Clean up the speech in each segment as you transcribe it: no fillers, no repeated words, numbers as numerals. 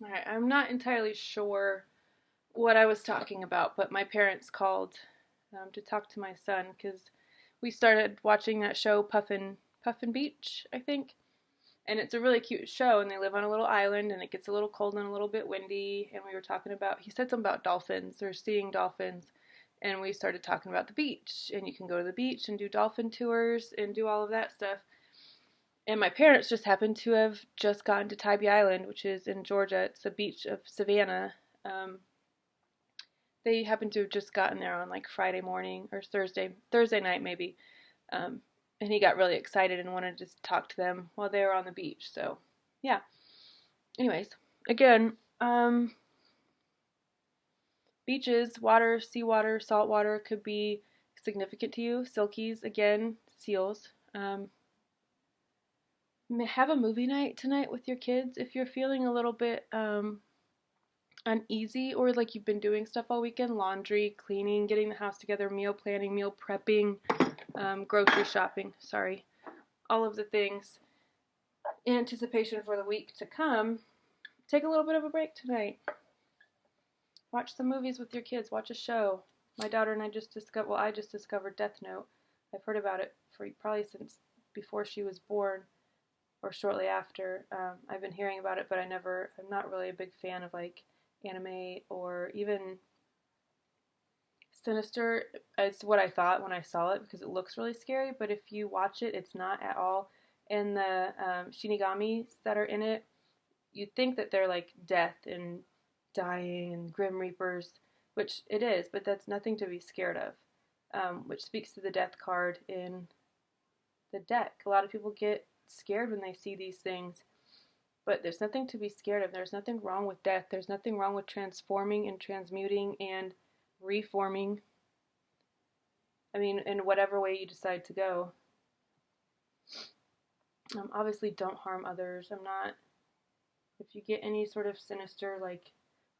Alright, I'm not entirely sure what I was talking about, but my parents called to talk to my son because we started watching that show Puffin Beach, I think. And it's a really cute show, and they live on a little island, and it gets a little cold and a little bit windy. And we were talking about, he said something about dolphins or seeing dolphins, and we started talking about the beach. And you can go to the beach and do dolphin tours and do all of that stuff. And my parents just happened to have just gotten to Tybee Island, which is in Georgia. It's a beach of Savannah. They happened to have just gotten there on like Friday morning or Thursday night maybe. And he got really excited and wanted to talk to them while they were on the beach. So, yeah. Anyways, again, beaches, water, seawater, salt water could be significant to you. Silkies, again, seals. Have a movie night tonight with your kids if you're feeling a little bit uneasy or like you've been doing stuff all weekend, laundry, cleaning, getting the house together, meal planning, meal prepping, grocery shopping, all of the things in anticipation for the week to come. Take a little bit of a break tonight. Watch some movies with your kids. Watch a show. My daughter and I just discovered Death Note. I've heard about it for probably since before she was born or shortly after. I've been hearing about it, but I'm not really a big fan of like anime or even Sinister. It's what I thought when I saw it because it looks really scary, but if you watch it, it's not at all. And the Shinigamis that are in it, you'd think that they're like death and dying and grim reapers, which it is, but that's nothing to be scared of, which speaks to the death card in the deck. A lot of people get scared when they see these things, but there's nothing to be scared of. There's nothing wrong with death. There's nothing wrong with transforming and transmuting and reforming. I mean, in whatever way you decide to go. Obviously, don't harm others. If you get any sort of sinister, like,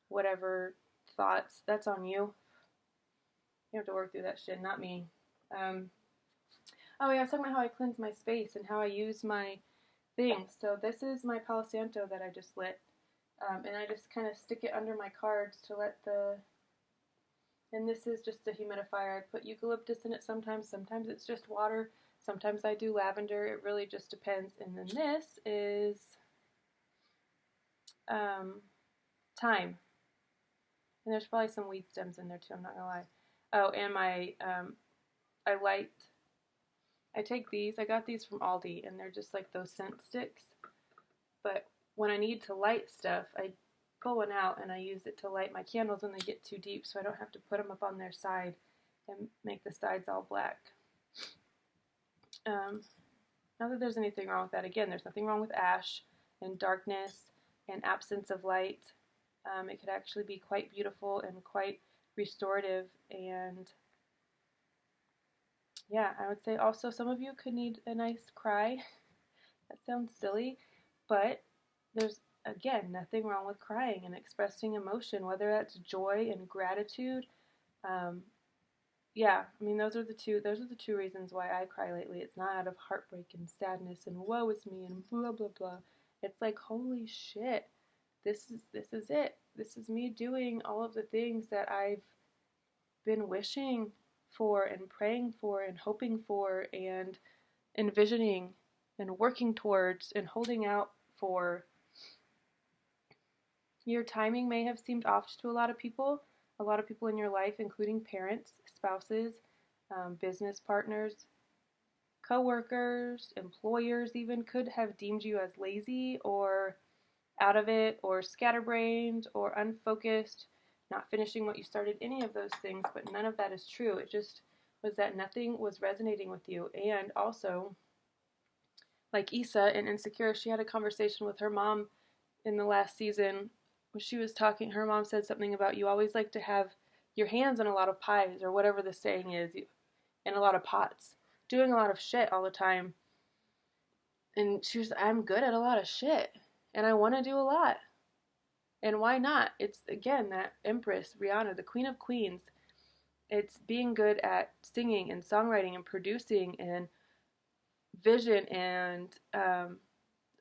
whatever thoughts, that's on you. You have to work through that shit, not me. Oh yeah, I was talking about how I cleanse my space and how I use my things. So this is my Palo Santo that I just lit. And I just kind of stick it under my cards to let and this is just a humidifier. I put eucalyptus in it sometimes. Sometimes it's just water. Sometimes I do lavender. It really just depends. And then this is thyme. And there's probably some weed stems in there too, I'm not gonna lie. Oh, and I take these. I got these from Aldi, and they're just like those scent sticks. But when I need to light stuff, I pull one out and I use it to light my candles when they get too deep, so I don't have to put them up on their side and make the sides all black. Not that there's anything wrong with that. Again, there's nothing wrong with ash and darkness and absence of light. It could actually be quite beautiful and quite restorative. And yeah, I would say also some of you could need a nice cry. That sounds silly, but there's, again, nothing wrong with crying and expressing emotion, whether that's joy and gratitude. Yeah, I mean, those are the two reasons why I cry lately. It's not out of heartbreak and sadness and woe is me and blah blah blah. It's like, holy shit, this is it. This is me doing all of the things that I've been wishing for and praying for and hoping for and envisioning and working towards and holding out for. Your timing may have seemed off to a lot of people in your life, including parents, spouses, business partners, co-workers, employers even, could have deemed you as lazy or out of it or scatterbrained or unfocused, not finishing what you started, any of those things, but none of that is true. It just was that nothing was resonating with you. And also, like Issa in Insecure, she had a conversation with her mom in the last season. She was talking, her mom said something about you always like to have your hands in a lot of pies or whatever the saying is, in a lot of pots, doing a lot of shit all the time. And she was, I'm good at a lot of shit and I want to do a lot. And why not? It's, again, that Empress, Rihanna, the Queen of Queens. It's being good at singing and songwriting and producing and vision and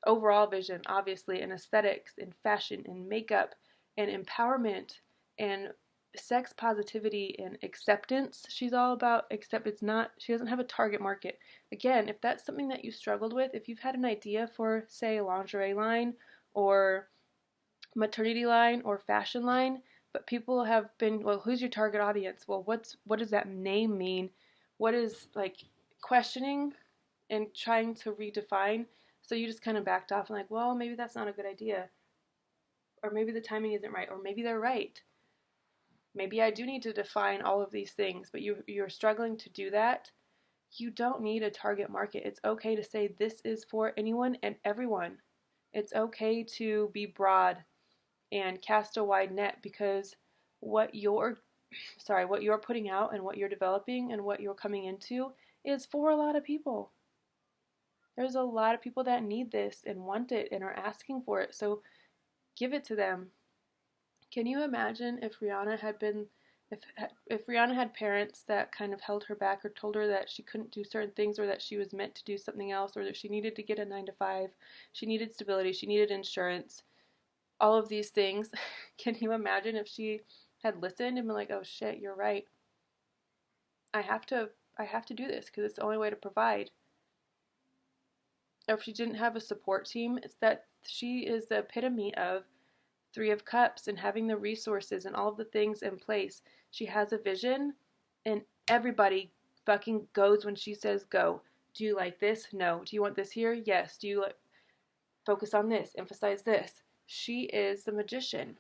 overall vision, obviously, and aesthetics, and fashion, and makeup, and empowerment, and sex positivity, and acceptance. She's all about accept. She doesn't have a target market. Again, if that's something that you struggled with, if you've had an idea for, say, a lingerie line, or maternity line, or fashion line, but people have been, well, who's your target audience? Well, what does that name mean? What is, like, questioning and trying to redefine. So you just kind of backed off and like, well, maybe that's not a good idea. Or maybe the timing isn't right. Or maybe they're right. Maybe I do need to define all of these things, but you're struggling to do that. You don't need a target market. It's okay to say this is for anyone and everyone. It's okay to be broad and cast a wide net, because what you're putting out and what you're developing and what you're coming into is for a lot of people. There's a lot of people that need this and want it and are asking for it, so give it to them. Can you imagine if Rihanna had parents that kind of held her back or told her that she couldn't do certain things, or that she was meant to do something else, or that she needed to get a 9-to-5, she needed stability, she needed insurance, all of these things. Can you imagine if she had listened and been like, oh shit, you're right. I have to do this because it's the only way to provide. Or if she didn't have a support team, it's that she is the epitome of Three of Cups and having the resources and all of the things in place. She has a vision, and everybody fucking goes when she says go. Do you like this? No. Do you want this here? Yes. Do you focus on this? Emphasize this. She is the magician.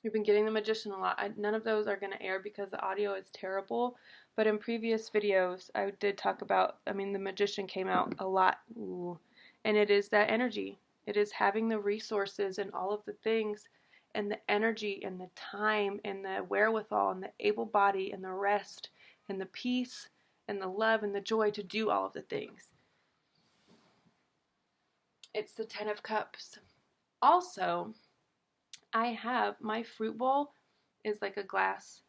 We've been getting the magician a lot. None of those are going to air because the audio is terrible. But in previous videos, I did talk about, the magician came out a lot. Ooh. And it is that energy. It is having the resources and all of the things, and the energy and the time and the wherewithal and the able body and the rest and the peace and the love and the joy to do all of the things. It's the 10 of Cups. Also, I have my fruit bowl is like a glass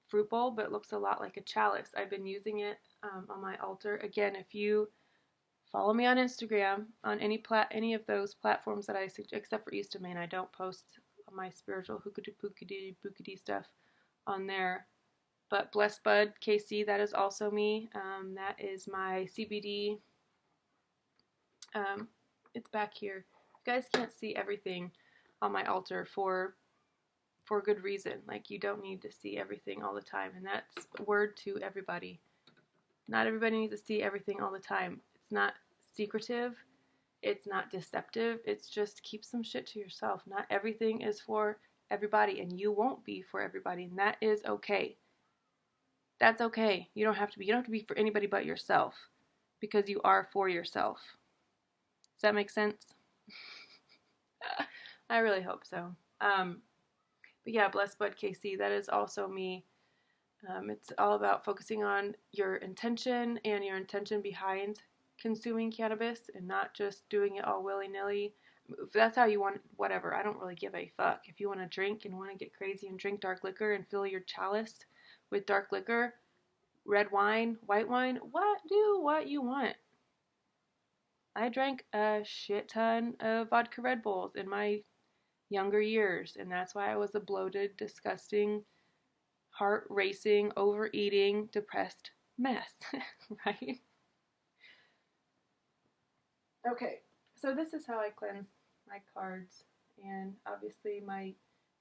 fruit bowl, but it looks a lot like a chalice. I've been using it on my altar. Again, if you follow me on Instagram, on any of those platforms that I suggest, except for East of Maine, I don't post my spiritual hookity-pookity stuff on there. But Blessed Bud KC, that is also me. That is my CBD. It's back here. You guys can't see everything on my altar for good reason. Like, you don't need to see everything all the time, and that's a word to everybody. Not everybody needs to see everything all the time. It's not secretive. It's not deceptive. It's just keep some shit to yourself. Not everything is for everybody, and you won't be for everybody, and that is okay. That's okay. You don't have to be for anybody but yourself, because you are for yourself. Does that make sense? I really hope so. But yeah, Blessed Bud KC, that is also me. It's all about focusing on your intention and your intention behind consuming cannabis, and not just doing it all willy-nilly. If that's how you want, whatever. I don't really give a fuck. If you want to drink and want to get crazy and drink dark liquor and fill your chalice with dark liquor, red wine, white wine, do what you want. I drank a shit ton of vodka Red Bulls in my younger years, and that's why I was a bloated, disgusting, heart racing, overeating, depressed mess, right? Okay, so this is how I cleanse my cards, and obviously my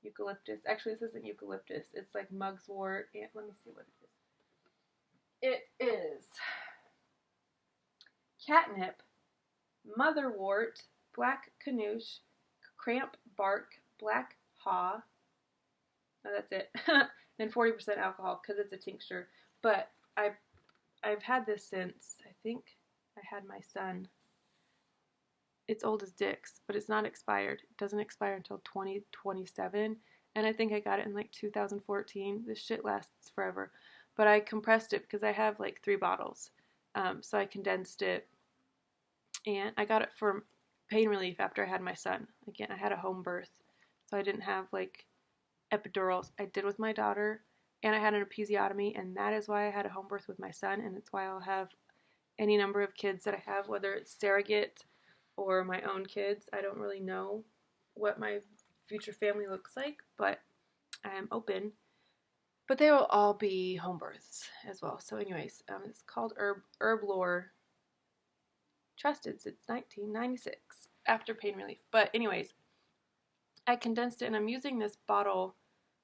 eucalyptus. Actually, this isn't eucalyptus. It's like mugwort, and let me see what it is. It is catnip, motherwort, black canoosh, cramp bark, black haw. No, that's it. And 40% alcohol because it's a tincture. But I've had this since, I think I had my son. It's old as dicks, but it's not expired. It doesn't expire until 2027, and I think I got it in like 2014. This shit lasts forever. But I compressed it because I have like 3 bottles. So I condensed it, and I got it for pain relief after I had my son. Again, I had a home birth, so I didn't have like epidurals. I did with my daughter, and I had an episiotomy, and that is why I had a home birth with my son, and it's why I'll have any number of kids that I have, whether it's surrogate or my own kids. I don't really know what my future family looks like, but I am open. But they will all be home births as well. So anyways, it's called Herb Lore, trusted since 1996 after pain relief. But anyways, I condensed it, and I'm using this bottle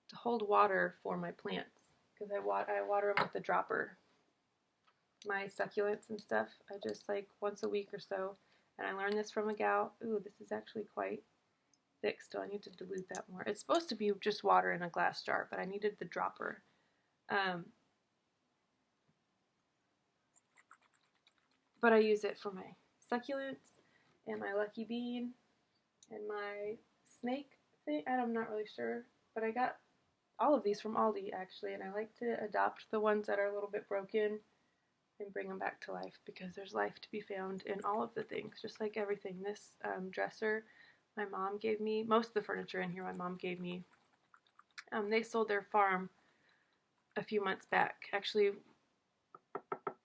to hold water for my plants because I water them with the dropper. My succulents and stuff, I just like once a week or so. And I learned this from a gal. Ooh, this is actually quite thick still. I need to dilute that more. It's supposed to be just water in a glass jar, but I needed the dropper. But I use it for my succulents and my lucky bean and my snake thing. I'm not really sure, but I got all of these from Aldi actually, and I like to adopt the ones that are a little bit broken and bring them back to life because there's life to be found in all of the things, just like everything. This dresser my mom gave me, most of the furniture in here my mom gave me, they sold their farm a few months back, actually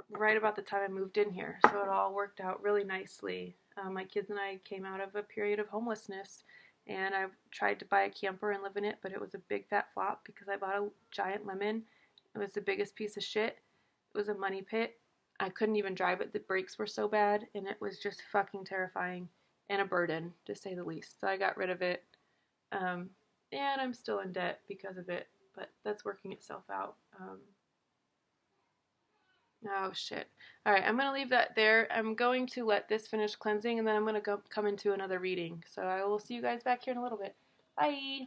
right about the time I moved in here, so it all worked out really nicely. My kids and I came out of a period of homelessness, and I tried to buy a camper and live in it, but it was a big fat flop because I bought a giant lemon. It was the biggest piece of shit. It was a money pit. I couldn't even drive it. The brakes were so bad, and it was just fucking terrifying and a burden, to say the least. So I got rid of it, and I'm still in debt because of it, but that's working itself out. Oh, shit. All right, I'm going to leave that there. I'm going to let this finish cleansing, and then I'm going to come into another reading. So I will see you guys back here in a little bit. Bye!